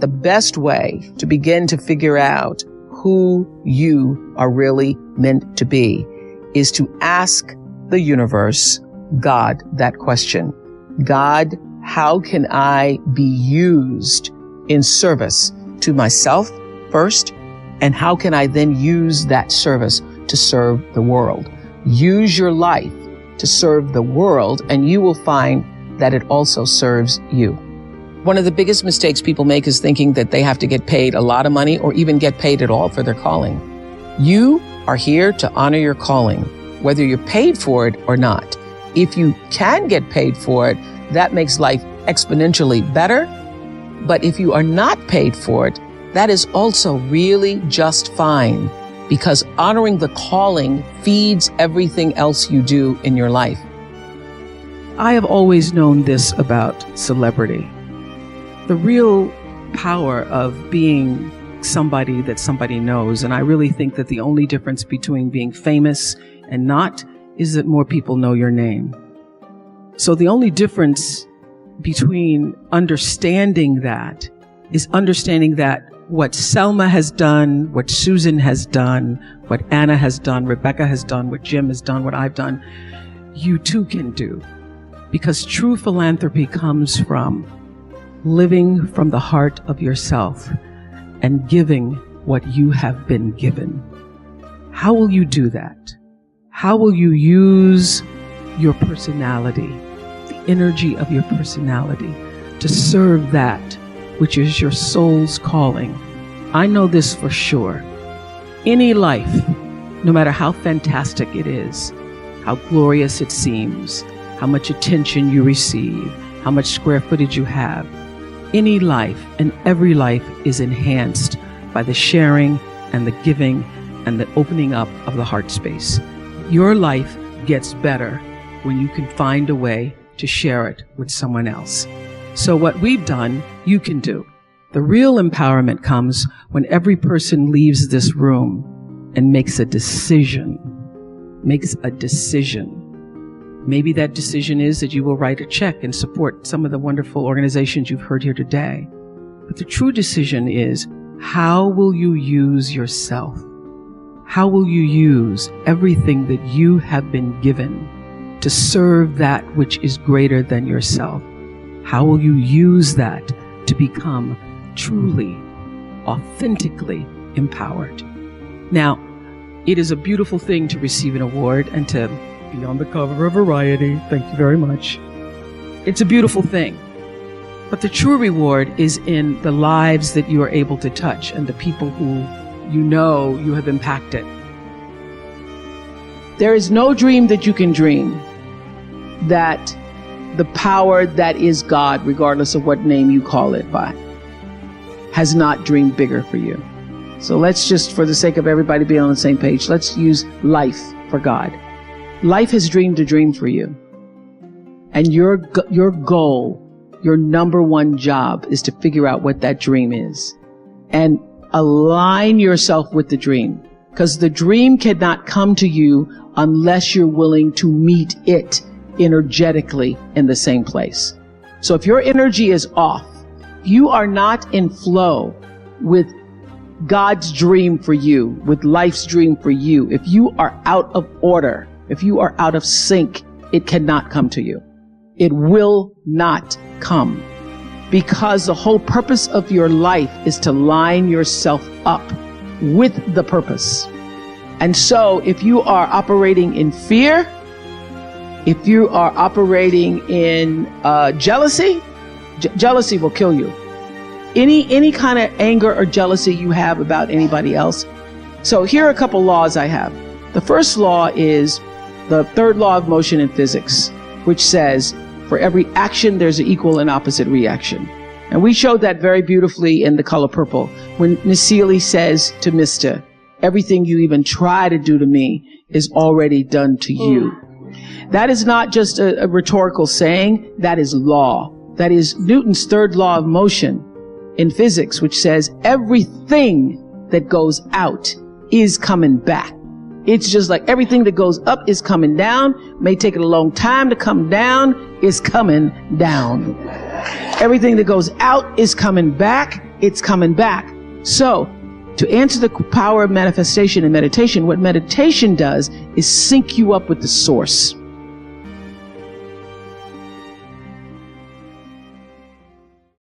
the best way to begin to figure out who you are really meant to be is to ask the universe, God, that question. God, how can I be used in service to myself first? And how can I then use that service to serve the world? Use your life to serve the world, and you will find that it also serves you. One of the biggest mistakes people make is thinking that they have to get paid a lot of money or even get paid at all for their calling. You are here to honor your calling, whether you're paid for it or not. If you can get paid for it, that makes life exponentially better. But if you are not paid for it, that is also really just fine, because honoring the calling feeds everything else you do in your life. I have always known this about celebrity. The real power of being somebody that somebody knows, and I really think that the only difference between being famous and not is that more people know your name. So the only difference between understanding that is understanding that what Selma has done, what Susan has done, what Anna has done, Rebecca has done, what Jim has done, what I've done, you too can do. Because true philanthropy comes from living from the heart of yourself and giving what you have been given. How will you do that? How will you use your personality, the energy of your personality, to serve that which is your soul's calling? I know this for sure. Any life, no matter how fantastic it is, how glorious it seems, how much attention you receive, how much square footage you have, any life and every life is enhanced by the sharing and the giving and the opening up of the heart space. Your life gets better when you can find a way to share it with someone else. So what we've done, you can do. The real empowerment comes when every person leaves this room and makes a decision. Maybe that decision is that you will write a check and support some of the wonderful organizations you've heard here today. But the true decision is, how will you use yourself? How will you use everything that you have been given to serve that which is greater than yourself? How will you use that to become truly, authentically empowered? Now, it is a beautiful thing to receive an award and to be on the cover of Variety. Thank you very much. It's a beautiful thing. But the true reward is in the lives that you are able to touch and the people who you know you have impacted. There is no dream that you can dream that the power that is God, regardless of what name you call it by, has not dreamed bigger for you. So let's just, for the sake of everybody being on the same page, let's use life for God. Life has dreamed a dream for you. And your goal, your number one job, is to figure out what that dream is. And align yourself with the dream. Because the dream cannot come to you unless you're willing to meet it energetically in the same place. So if your energy is off, you are not in flow with God's dream for you, with life's dream for you. If you are out of order, if you are out of sync, it cannot come to you. It will not come. Because the whole purpose of your life is to line yourself up with the purpose. And so if you are operating in fear, if you are operating in jealousy, jealousy will kill you. Any kind of anger or jealousy you have about anybody else. So here are a couple laws I have. The first law is the third law of motion in physics, which says for every action, there's an equal and opposite reaction. And we showed that very beautifully in The Color Purple when Miss Seeley says to Mr., everything you even try to do to me is already done to you. That is not just a rhetorical saying. That is law. That is Newton's third law of motion in physics, which says everything that goes out is coming back. It's just like everything that goes up is coming down. May take it a long time to come down, is coming down. Everything that goes out is coming back. it's coming back. So to answer the power of manifestation and meditation, what meditation does is sync you up with the source.